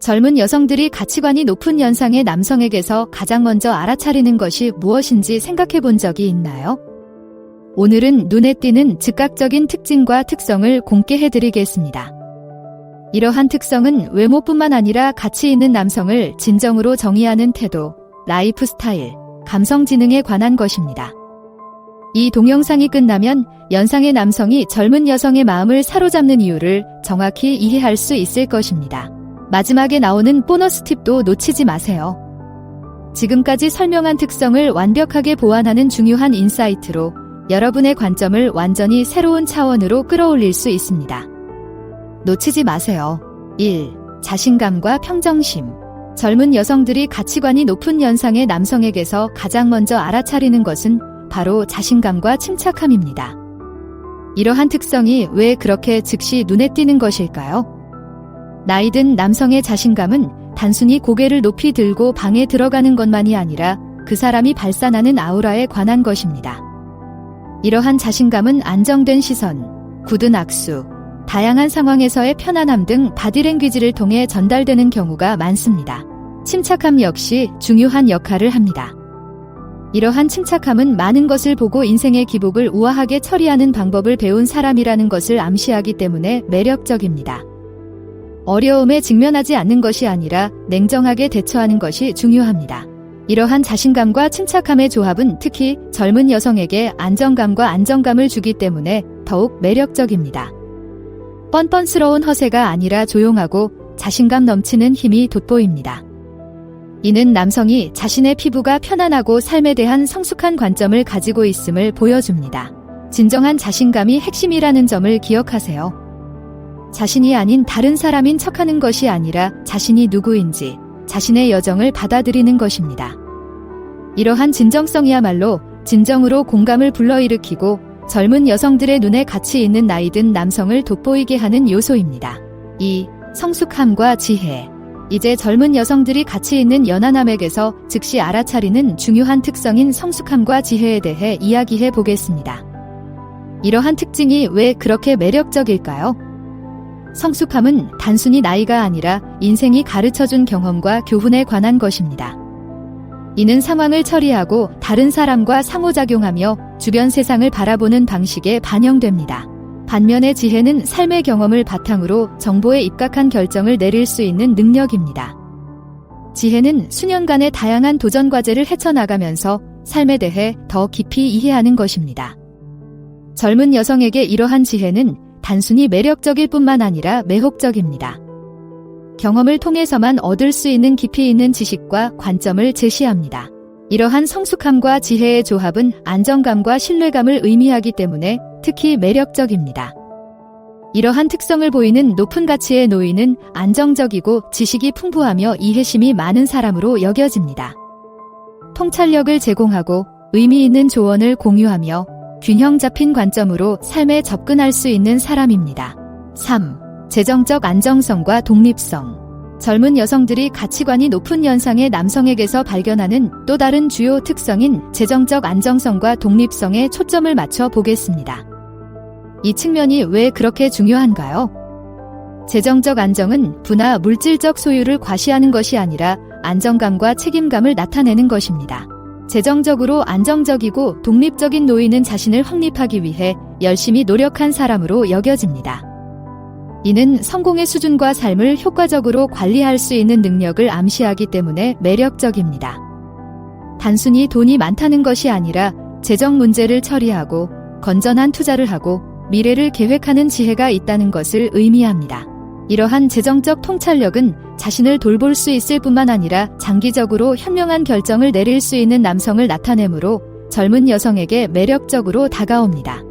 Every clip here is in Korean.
젊은 여성들이 가치관이 높은 연상의 남성에게서 가장 먼저 알아차리는 것이 무엇인지 생각해 본 적이 있나요? 오늘은 눈에 띄는 즉각적인 특징과 특성을 공개해 드리겠습니다. 이러한 특성은 외모뿐만 아니라 가치 있는 남성을 진정으로 정의하는 태도, 라이프 스타일, 감성 지능에 관한 것입니다. 이 동영상이 끝나면 연상의 남성이 젊은 여성의 마음을 사로잡는 이유를 정확히 이해할 수 있을 것입니다. 마지막에 나오는 보너스 팁도 놓치지 마세요. 지금까지 설명한 특성을 완벽하게 보완하는 중요한 인사이트로 여러분의 관점을 완전히 새로운 차원으로 끌어올릴 수 있습니다. 놓치지 마세요. 1. 자신감과 평정심. 젊은 여성들이 가치관이 높은 연상의 남성에게서 가장 먼저 알아차리는 것은 바로 자신감과 침착함입니다. 이러한 특성이 왜 그렇게 즉시 눈에 띄는 것일까요? 나이든 남성의 자신감은 단순히 고개를 높이 들고 방에 들어가는 것만이 아니라 그 사람이 발산하는 아우라에 관한 것입니다. 이러한 자신감은 안정된 시선, 굳은 악수, 다양한 상황에서의 편안함 등 바디랭귀지를 통해 전달되는 경우가 많습니다. 침착함 역시 중요한 역할을 합니다. 이러한 침착함은 많은 것을 보고 인생의 기복을 우아하게 처리하는 방법을 배운 사람이라는 것을 암시하기 때문에 매력적입니다. 어려움에 직면하지 않는 것이 아니라 냉정하게 대처하는 것이 중요합니다. 이러한 자신감과 침착함의 조합은 특히 젊은 여성에게 안정감과 안정감을 주기 때문에 더욱 매력적입니다. 뻔뻔스러운 허세가 아니라 조용하고 자신감 넘치는 힘이 돋보입니다. 이는 남성이 자신의 피부가 편안하고 삶에 대한 성숙한 관점을 가지고 있음을 보여줍니다. 진정한 자신감이 핵심이라는 점을 기억하세요. 자신이 아닌 다른 사람인 척하는 것이 아니라 자신이 누구인지, 자신의 여정을 받아들이는 것입니다. 이러한 진정성이야말로 진정으로 공감을 불러일으키고 젊은 여성들의 눈에 가치 있는 나이든 남성을 돋보이게 하는 요소입니다. 2. 성숙함과 지혜. 이제 젊은 여성들이 가치 있는 연하남에게서 즉시 알아차리는 중요한 특성인 성숙함과 지혜에 대해 이야기해 보겠습니다. 이러한 특징이 왜 그렇게 매력적일까요? 성숙함은 단순히 나이가 아니라 인생이 가르쳐준 경험과 교훈에 관한 것입니다. 이는 상황을 처리하고 다른 사람과 상호작용하며 주변 세상을 바라보는 방식에 반영됩니다. 반면에 지혜는 삶의 경험을 바탕으로 정보에 입각한 결정을 내릴 수 있는 능력입니다. 지혜는 수년간의 다양한 도전 과제를 헤쳐나가면서 삶에 대해 더 깊이 이해하는 것입니다. 젊은 여성에게 이러한 지혜는 단순히 매력적일 뿐만 아니라 매혹적입니다. 경험을 통해서만 얻을 수 있는 깊이 있는 지식과 관점을 제시합니다. 이러한 성숙함과 지혜의 조합은 안정감과 신뢰감을 의미하기 때문에 특히 매력적입니다. 이러한 특성을 보이는 높은 가치의 노인은 안정적이고 지식이 풍부하며 이해심이 많은 사람으로 여겨집니다. 통찰력을 제공하고 의미 있는 조언을 공유하며 균형 잡힌 관점으로 삶에 접근할 수 있는 사람입니다. 3. 재정적 안정성과 독립성. 젊은 여성들이 가치관이 높은 연상의 남성에게서 발견하는 또 다른 주요 특성인 재정적 안정성과 독립성에 초점을 맞춰 보겠습니다. 이 측면이 왜 그렇게 중요한가요? 재정적 안정은 부나 물질적 소유를 과시하는 것이 아니라 안정감과 책임감을 나타내는 것입니다. 재정적으로 안정적이고 독립적인 노인은 자신을 확립하기 위해 열심히 노력한 사람으로 여겨집니다. 이는 성공의 수준과 삶을 효과적으로 관리할 수 있는 능력을 암시하기 때문에 매력적입니다. 단순히 돈이 많다는 것이 아니라 재정 문제를 처리하고 건전한 투자를 하고 미래를 계획하는 지혜가 있다는 것을 의미합니다. 이러한 재정적 통찰력은 자신을 돌볼 수 있을 뿐만 아니라 장기적으로 현명한 결정을 내릴 수 있는 남성을 나타내므로 젊은 여성에게 매력적으로 다가옵니다.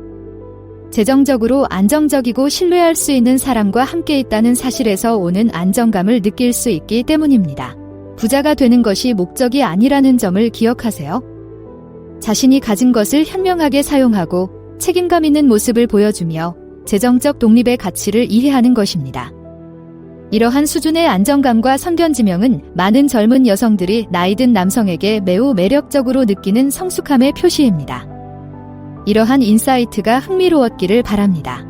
재정적으로 안정적이고 신뢰할 수 있는 사람과 함께 있다는 사실에서 오는 안정감을 느낄 수 있기 때문입니다. 부자가 되는 것이 목적이 아니라는 점을 기억하세요. 자신이 가진 것을 현명하게 사용하고 책임감 있는 모습을 보여주며 재정적 독립의 가치를 이해하는 것입니다. 이러한 수준의 안정감과 선견지명은 많은 젊은 여성들이 나이든 남성에게 매우 매력적으로 느끼는 성숙함의 표시입니다. 이러한 인사이트가 흥미로웠기를 바랍니다.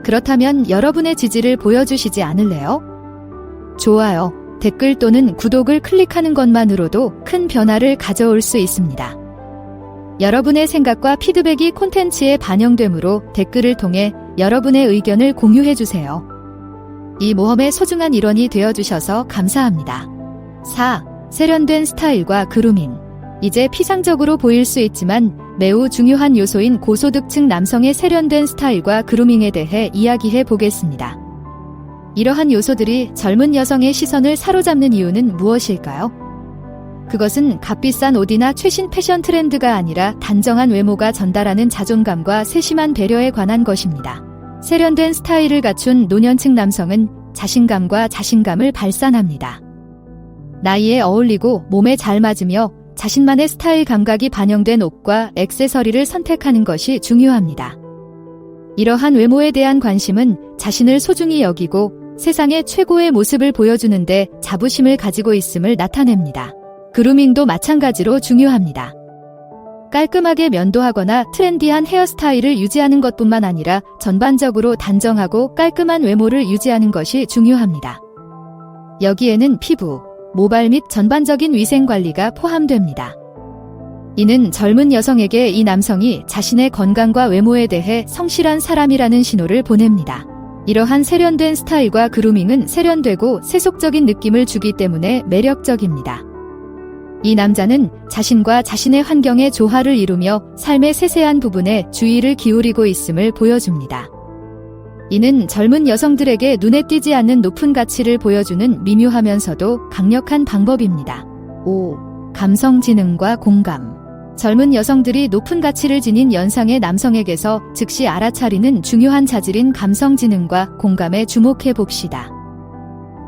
그렇다면 여러분의 지지를 보여주시지 않을래요? 좋아요, 댓글 또는 구독을 클릭하는 것만으로도 큰 변화를 가져올 수 있습니다. 여러분의 생각과 피드백이 콘텐츠에 반영되므로 댓글을 통해 여러분의 의견을 공유해주세요. 이 모험의 소중한 일원이 되어주셔서 감사합니다. 4. 세련된 스타일과 그루밍. 이제 피상적으로 보일 수 있지만 매우 중요한 요소인 고소득층 남성의 세련된 스타일과 그루밍에 대해 이야기해 보겠습니다. 이러한 요소들이 젊은 여성의 시선을 사로잡는 이유는 무엇일까요? 그것은 값비싼 옷이나 최신 패션 트렌드가 아니라 단정한 외모가 전달하는 자존감과 세심한 배려에 관한 것입니다. 세련된 스타일을 갖춘 노년층 남성은 자신감과 자신감을 발산합니다. 나이에 어울리고 몸에 잘 맞으며 자신만의 스타일 감각이 반영된 옷과 액세서리를 선택하는 것이 중요합니다. 이러한 외모에 대한 관심은 자신을 소중히 여기고 세상의 최고의 모습을 보여주는데 자부심을 가지고 있음을 나타냅니다. 그루밍도 마찬가지로 중요합니다. 깔끔하게 면도하거나 트렌디한 헤어스타일을 유지하는 것뿐만 아니라 전반적으로 단정하고 깔끔한 외모를 유지하는 것이 중요합니다. 여기에는 피부, 모발 및 전반적인 위생관리가 포함됩니다. 이는 젊은 여성에게 이 남성이 자신의 건강과 외모에 대해 성실한 사람이라는 신호를 보냅니다. 이러한 세련된 스타일과 그루밍은 세련되고 세속적인 느낌을 주기 때문에 매력적입니다. 이 남자는 자신과 자신의 환경의 조화를 이루며 삶의 세세한 부분에 주의를 기울이고 있음을 보여줍니다. 이는 젊은 여성들에게 눈에 띄지 않는 높은 가치를 보여주는 미묘하면서도 강력한 방법입니다. 5. 감성 지능과 공감. 젊은 여성들이 높은 가치를 지닌 연상의 남성에게서 즉시 알아차리는 중요한 자질인 감성 지능과 공감에 주목해 봅시다.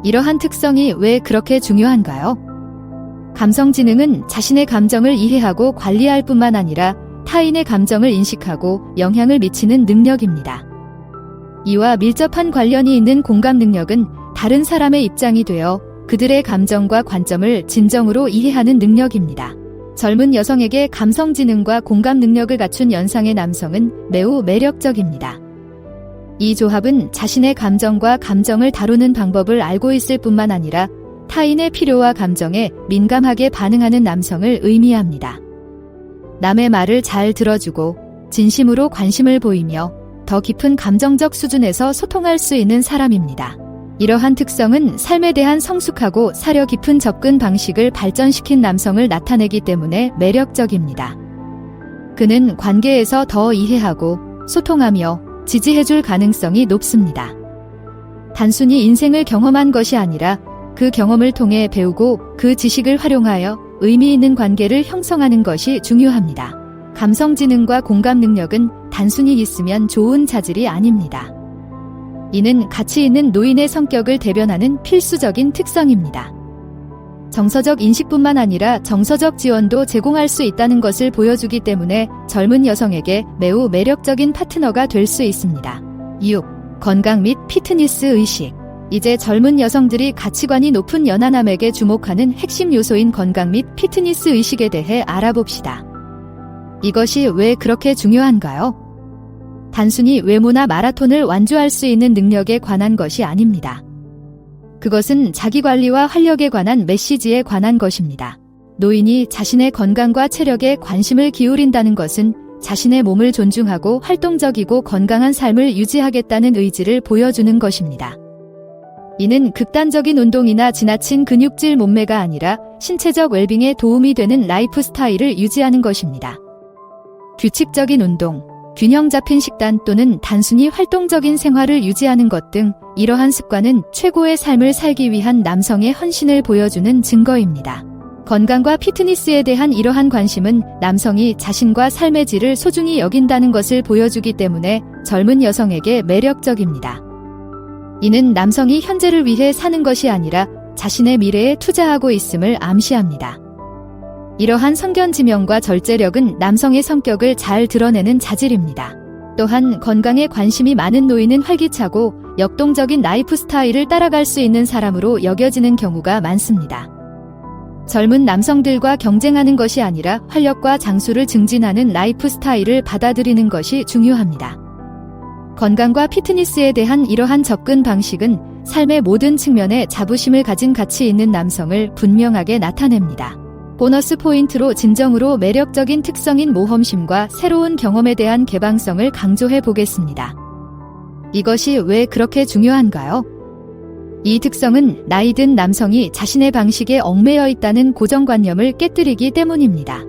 이러한 특성이 왜 그렇게 중요한가요? 감성 지능은 자신의 감정을 이해하고 관리할 뿐만 아니라 타인의 감정을 인식하고 영향을 미치는 능력입니다. 이와 밀접한 관련이 있는 공감 능력은 다른 사람의 입장이 되어 그들의 감정과 관점을 진정으로 이해하는 능력입니다. 젊은 여성에게 감성 지능과 공감 능력을 갖춘 연상의 남성은 매우 매력적입니다. 이 조합은 자신의 감정과 감정을 다루는 방법을 알고 있을 뿐만 아니라 타인의 필요와 감정에 민감하게 반응하는 남성을 의미합니다. 남의 말을 잘 들어주고 진심으로 관심을 보이며 더 깊은 감정적 수준에서 소통할 수 있는 사람입니다. 이러한 특성은 삶에 대한 성숙하고 사려 깊은 접근 방식을 발전시킨 남성을 나타내기 때문에 매력적입니다. 그는 관계에서 더 이해하고 소통하며 지지해줄 가능성이 높습니다. 단순히 인생을 경험한 것이 아니라 그 경험을 통해 배우고 그 지식을 활용하여 의미 있는 관계를 형성하는 것이 중요합니다. 감성 지능과 공감 능력은 단순히 있으면 좋은 자질이 아닙니다. 이는 가치 있는 노인의 성격을 대변하는 필수적인 특성입니다. 정서적 인식뿐만 아니라 정서적 지원도 제공할 수 있다는 것을 보여주기 때문에 젊은 여성에게 매우 매력적인 파트너가 될 수 있습니다. 6. 건강 및 피트니스 의식. 이제 젊은 여성들이 가치관이 높은 연하남에게 주목하는 핵심 요소인 건강 및 피트니스 의식에 대해 알아봅시다. 이것이 왜 그렇게 중요한가요? 단순히 외모나 마라톤을 완주할 수 있는 능력에 관한 것이 아닙니다. 그것은 자기관리와 활력에 관한 메시지에 관한 것입니다. 노인이 자신의 건강과 체력에 관심을 기울인다는 것은 자신의 몸을 존중하고 활동적이고 건강한 삶을 유지하겠다는 의지를 보여주는 것입니다. 이는 극단적인 운동이나 지나친 근육질 몸매가 아니라 신체적 웰빙에 도움이 되는 라이프 스타일을 유지하는 것입니다. 규칙적인 운동, 균형 잡힌 식단 또는 단순히 활동적인 생활을 유지하는 것 등 이러한 습관은 최고의 삶을 살기 위한 남성의 헌신을 보여주는 증거입니다. 건강과 피트니스에 대한 이러한 관심은 남성이 자신과 삶의 질을 소중히 여긴다는 것을 보여주기 때문에 젊은 여성에게 매력적입니다. 이는 남성이 현재를 위해 사는 것이 아니라 자신의 미래에 투자하고 있음을 암시합니다. 이러한 선견지명과 절제력은 남성의 성격을 잘 드러내는 자질입니다. 또한 건강에 관심이 많은 노인은 활기차고 역동적인 라이프 스타일을 따라갈 수 있는 사람으로 여겨지는 경우가 많습니다. 젊은 남성들과 경쟁하는 것이 아니라 활력과 장수를 증진하는 라이프 스타일을 받아들이는 것이 중요합니다. 건강과 피트니스에 대한 이러한 접근 방식은 삶의 모든 측면에 자부심을 가진 가치 있는 남성을 분명하게 나타냅니다. 보너스 포인트로 진정으로 매력적인 특성인 모험심과 새로운 경험에 대한 개방성을 강조해 보겠습니다. 이것이 왜 그렇게 중요한가요? 이 특성은 나이 든 남성이 자신의 방식에 얽매여 있다는 고정관념을 깨뜨리기 때문입니다.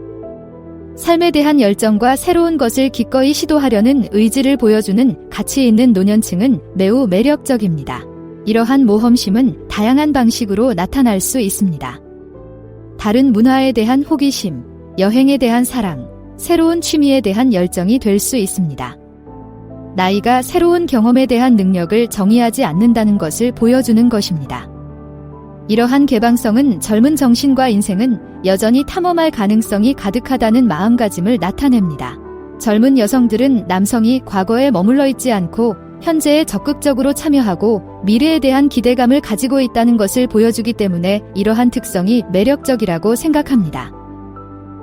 삶에 대한 열정과 새로운 것을 기꺼이 시도하려는 의지를 보여주는 가치 있는 노년층은 매우 매력적입니다. 이러한 모험심은 다양한 방식으로 나타날 수 있습니다. 다른 문화에 대한 호기심, 여행에 대한 사랑, 새로운 취미에 대한 열정이 될 수 있습니다. 나이가 새로운 경험에 대한 능력을 정의하지 않는다는 것을 보여주는 것입니다. 이러한 개방성은 젊은 정신과 인생은 여전히 탐험할 가능성이 가득하다는 마음가짐을 나타냅니다. 젊은 여성들은 남성이 과거에 머물러 있지 않고 현재에 적극적으로 참여하고 미래에 대한 기대감을 가지고 있다는 것을 보여주기 때문에 이러한 특성이 매력적이라고 생각합니다.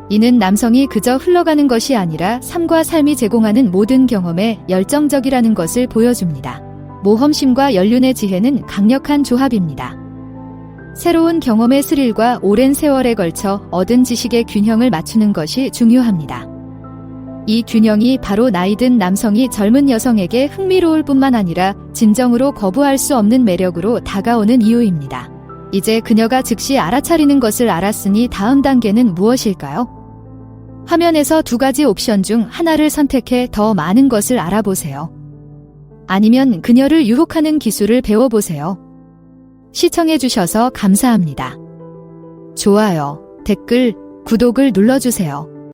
이는 남성이 그저 흘러가는 것이 아니라 삶과 삶이 제공하는 모든 경험에 열정적이라는 것을 보여줍니다. 모험심과 연륜의 지혜는 강력한 조합입니다. 새로운 경험의 스릴과 오랜 세월에 걸쳐 얻은 지식의 균형을 맞추는 것이 중요합니다. 이 균형이 바로 나이든 남성이 젊은 여성에게 흥미로울 뿐만 아니라 진정으로 거부할 수 없는 매력으로 다가오는 이유입니다. 이제 그녀가 즉시 알아차리는 것을 알았으니 다음 단계는 무엇일까요? 화면에서 두 가지 옵션 중 하나를 선택해 더 많은 것을 알아보세요. 아니면 그녀를 유혹하는 기술을 배워보세요. 시청해주셔서 감사합니다. 좋아요, 댓글, 구독을 눌러주세요.